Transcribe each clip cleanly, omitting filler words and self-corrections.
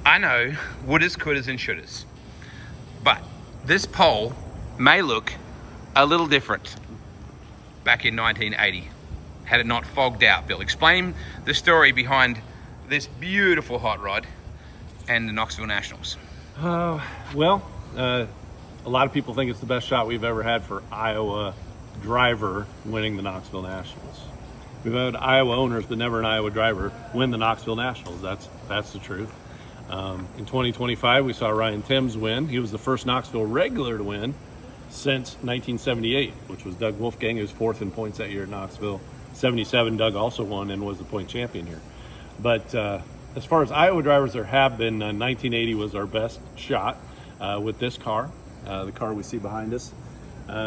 I know wouldas, couldas, and shouldas, but this pole may look a little different back in 1980 had it not fogged out. Bill, explain the story behind this beautiful hot rod and the Knoxville Nationals. A lot of people think it's the best shot we've ever had for Iowa driver winning the Knoxville Nationals. We've had Iowa owners, but never an Iowa driver win the Knoxville Nationals. That's the truth. In 2025, we saw Ryan Timms win. He was the first Knoxville regular to win since 1978, which was Doug Wolfgang, who was fourth in points that year at Knoxville. 77, Doug also won and was the point champion here. But as far as Iowa drivers, there have been, 1980 was our best shot with this car, the car we see behind us.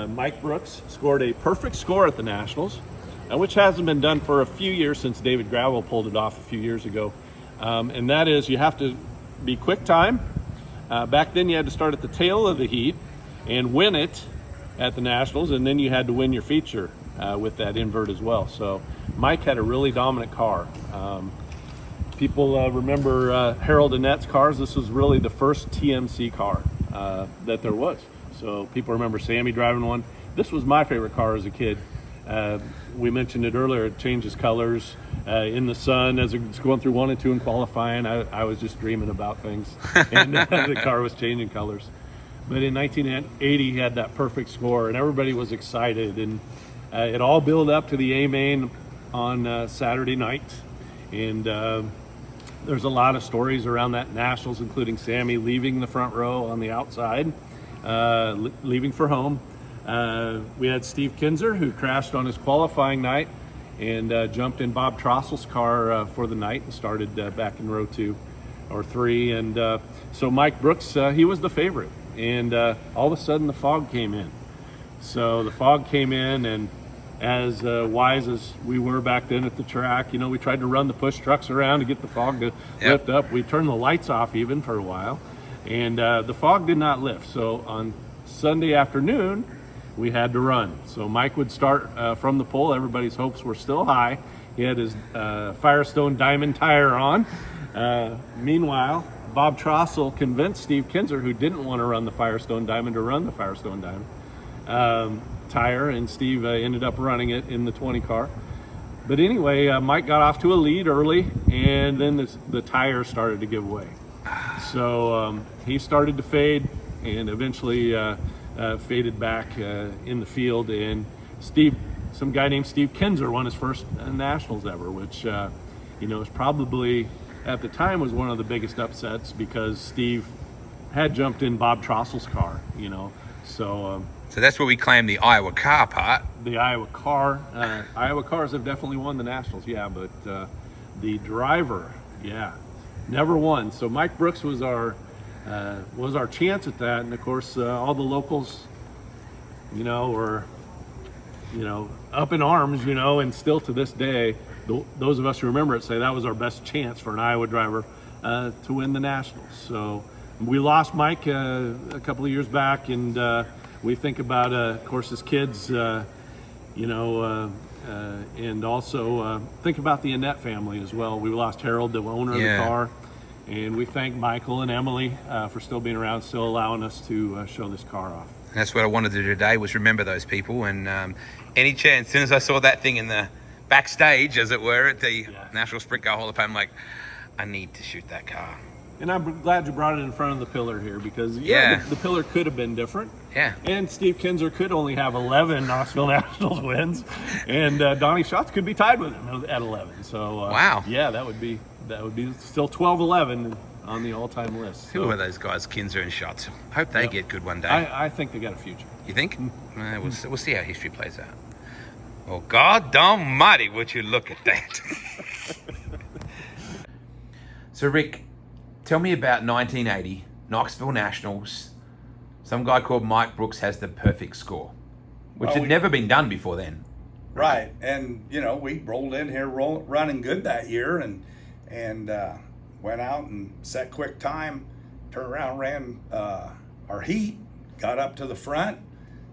Mike Brooks scored a perfect score at the Nationals, which hasn't been done for a few years since David Gravel pulled it off a few years ago. And that is, you have to be quick time. Back then you had to start at the tail of the heat and win it at the Nationals, and then you had to win your feature with that invert as well. So Mike had a really dominant car. People remember Harold Annette's cars. This was really the first TMC car that there was. So people remember Sammy driving one. This was my favorite car as a kid. We mentioned it earlier, it changes colors in the sun as it's going through 1 and 2 in qualifying. I was just dreaming about things, and the car was changing colors. But in 1980, he had that perfect score, and everybody was excited. And it all built up to the A-Main on Saturday night. And there's a lot of stories around that Nationals, including Sammy leaving the front row on the outside, leaving for home. We had Steve Kinser, who crashed on his qualifying night and jumped in Bob Trostle's car for the night and started back in row 2 or 3. And so Mike Brooks, he was the favorite. And all of a sudden the fog came in. So the fog came in, and as wise as we were back then at the track, we tried to run the push trucks around to get the fog to lift up. We turned the lights off even for a while, and the fog did not lift. So on Sunday afternoon, we had to run. So Mike would start from the pole. Everybody's hopes were still high. He had his Firestone Diamond tire on. Meanwhile, Bob Trostle convinced Steve Kinser, who didn't want to run the Firestone Diamond, to run the Firestone Diamond tire, and Steve ended up running it in the 20 car. But anyway, Mike got off to a lead early, and then the tire started to give way. So he started to fade, and eventually faded back in the field. And some guy named Steve Kinser won his first Nationals ever, which is probably at the time was one of the biggest upsets, because Steve had jumped in Bob Trostle's car. So that's where we claim the Iowa car part. The Iowa car. Iowa cars have definitely won the Nationals, but the driver, never won. So Mike Brooks was our chance at that, and of course all the locals, were, up in arms, and still to this day, those of us who remember it say that was our best chance for an Iowa driver to win the Nationals. So we lost Mike a couple of years back, and we think about, of course, his kids, and also think about the Annette family as well. We lost Harold, the owner of the car, and we thank Michael and Emily for still being around, still allowing us to show this car off. That's what I wanted to do today, was remember those people. And any chance, as soon as I saw that thing in the backstage, as it were, at the National Sprint Car Hall of Fame, I'm like, I need to shoot that car. And I'm glad you brought it in front of the pillar here, because the pillar could have been different. Yeah. And Steve Kinser could only have 11 Knoxville Nationals wins, and Donnie Schatz could be tied with him at 11. So wow. Yeah, that would be still 12-11 on the all-time list. Who are those guys, Kinser and Schatz? Hope they get good one day. I think they got a future. You think? We'll see how history plays out. Oh, God almighty, would you look at that? So, Rick, tell me about 1980, Knoxville Nationals. Some guy called Mike Brooks has the perfect score, which had never been done before then. Right. And, we rolled in here running good that year, and went out and set quick time, turned around, ran our heat, got up to the front.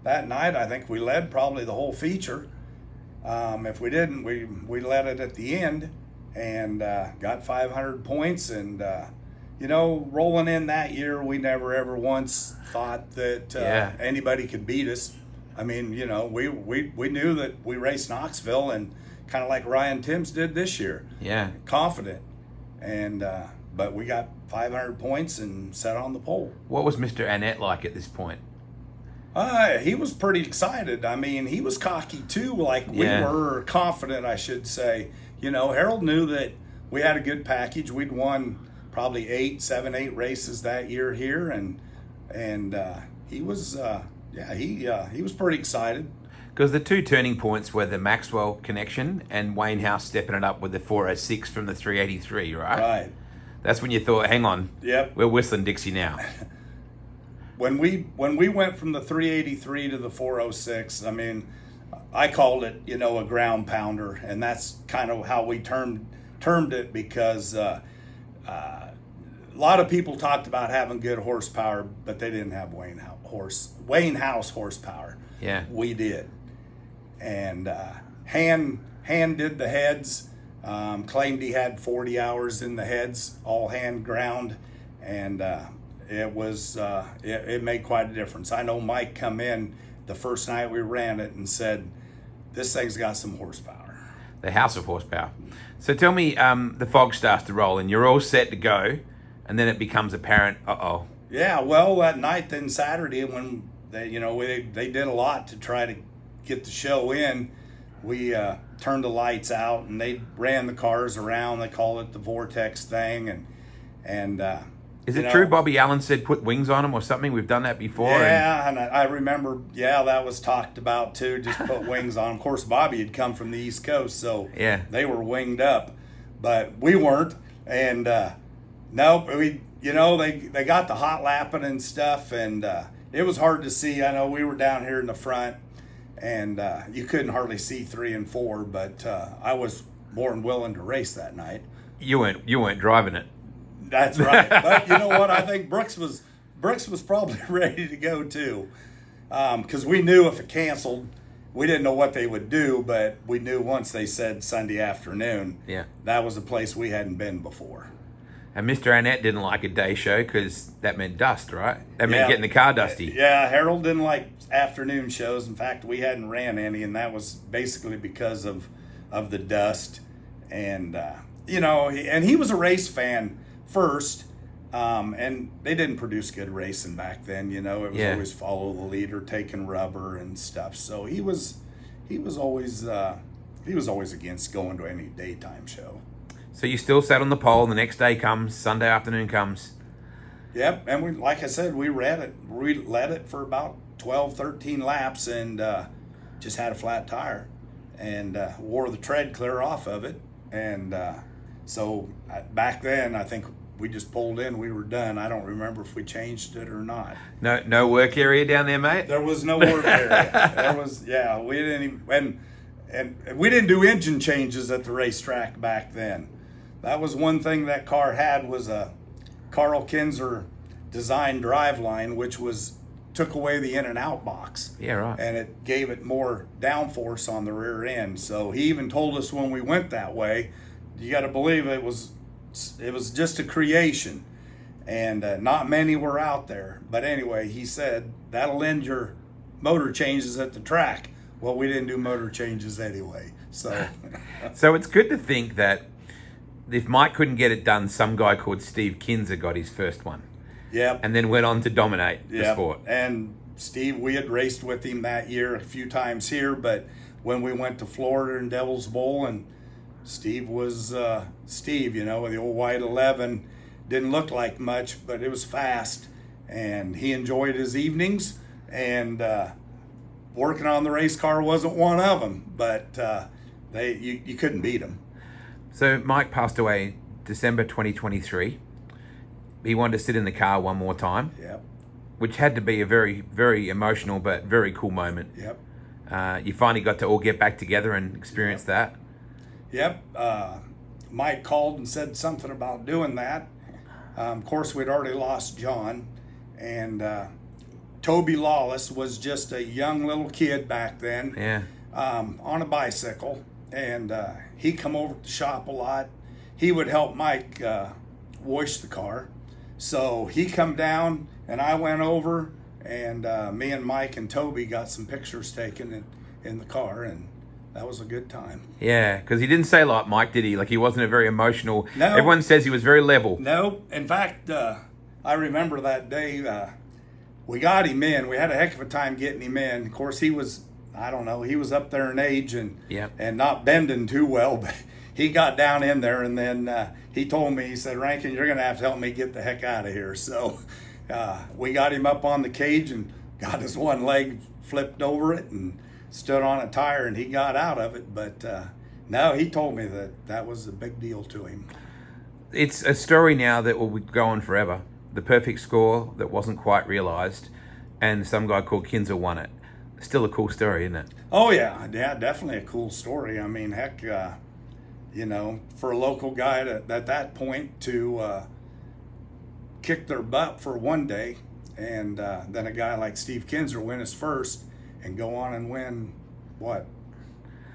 That night, I think we led probably the whole feature. If we didn't, we led it at the end, and got 500 points, and rolling in that year, we never ever once thought that anybody could beat us. I mean, we knew that we raced Knoxville, and kind of like Ryan Timms did this year. Yeah. Confident. And but we got 500 points and sat on the pole. What was Mr. Annette like at this point? He was pretty excited. I mean, he was cocky too, like we were confident, I should say. Harold knew that we had a good package. We'd won probably 7, 8 races that year here, and he was he was pretty excited. Because the two turning points were the Maxwell connection and Wayne House stepping it up with the 406 from the 383, right? Right. That's when you thought, hang on, Yep. we're whistling Dixie now. When we went from the 383 to the 406, I mean, I called it, a ground pounder, and that's kind of how we termed it, because a lot of people talked about having good horsepower, but they didn't have Wayne House horsepower. Yeah. We did. And Han did the heads, claimed he had 40 hours in the heads, all hand ground, and it was it made quite a difference. I know Mike come in the first night we ran it and said, this thing's got some horsepower. The house of horsepower. So tell me, the fog starts to roll and you're all set to go, and then it becomes apparent, Yeah, well, that night then Saturday, when they did a lot to try to get the show in, we turned the lights out and they ran the cars around. They called it the vortex thing, and Is it true Bobby Allen said put wings on them or something? We've done that before. Yeah, and I remember, that was talked about too, just put wings on them. Of course, Bobby had come from the East Coast, so they were winged up, but we weren't. And nope, they got the hot lapping and stuff, and it was hard to see. I know we were down here in the front, and you couldn't hardly see 3 and 4, but I was more than willing to race that night. You weren't driving it. That's right. But you know what? I think Brooks was probably ready to go too, because we knew if it canceled, we didn't know what they would do, but we knew once they said Sunday afternoon, that was a place we hadn't been before. And Mr. Annette didn't like a day show because that meant dust, right? That meant getting the car dusty. Yeah, Harold didn't like afternoon shows. In fact, we hadn't ran any, and that was basically because of the dust. And he was a race fan first, and they didn't produce good racing back then. It was always follow the leader, taking rubber and stuff. So he was always against going to any daytime show. So you still sat on the pole. The next day comes, Sunday afternoon comes. Yep, and we, like I said, we led it for about 12, 13 laps, and just had a flat tire, and wore the tread clear off of it. And so back then, I think we just pulled in. We were done. I don't remember if we changed it or not. No work area down there, mate? There was no work area. We didn't even, and we didn't do engine changes at the racetrack back then. That was one thing that car had, was a Carl Kinser design driveline, which took away the in and out box. Yeah, right. And it gave it more downforce on the rear end. So he even told us when we went that way, you got to believe it was just a creation, and not many were out there. But anyway, he said that'll end your motor changes at the track. Well, we didn't do motor changes anyway. So so it's good to think that if Mike couldn't get it done, some guy called Steve Kinser got his first one. Yep. And then went on to dominate the sport. And Steve, we had raced with him that year a few times here, but when we went to Florida and Devil's Bowl, and Steve was Steve, with the old white 11, didn't look like much, but it was fast, and he enjoyed his evenings, and working on the race car wasn't one of them, but you couldn't beat him. So Mike passed away December 2023. He wanted to sit in the car one more time. Yep. Which had to be a very, very emotional but very cool moment. Yep. You finally got to all get back together and experience that. Yep. Mike called and said something about doing that. Of course, we'd already lost John, and Toby Lawless was just a young little kid back then. Yeah. On a bicycle, and he come over to the shop a lot. He would help Mike wash the car, So he come down and I went over, and me and Mike and Toby got some pictures taken in the car, and that was a good time. Yeah, because he didn't say like Mike, did he? Like he wasn't a very emotional. No. Everyone says he was very level. No, in fact, I remember that day we got him in. We had a heck of a time getting him in. Of course, he was, I don't know, he was up there in age and not bending too well, but he got down in there, and then he told me, he said, Rankin, you're going to have to help me get the heck out of here. So we got him up on the cage and got his one leg flipped over it and stood on a tire, and he got out of it. But no, he told me that was a big deal to him. It's a story now that will go on forever. The perfect score that wasn't quite realised, and some guy called Kinser won it. Still a cool story, isn't it? Oh, yeah, definitely a cool story. I mean, heck, you know, for a local guy at that point to kick their butt for one day, and then a guy like Steve Kinser win his first and go on and win, what,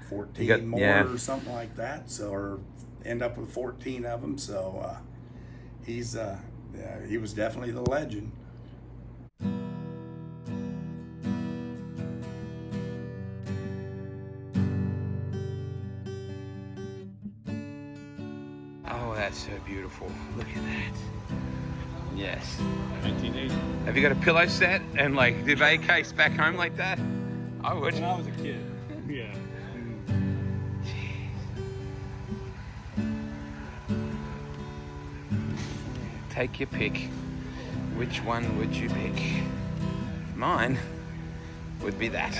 14 more or something like that, so, or end up with 14 of them. So he was definitely the legend. Oh, that's so beautiful. Look at that. Yes. 1980. Have you got a pillow set and like duvet case back home like that? I would. When I was a kid. Yeah. Take your pick. Which one would you pick? Mine would be that.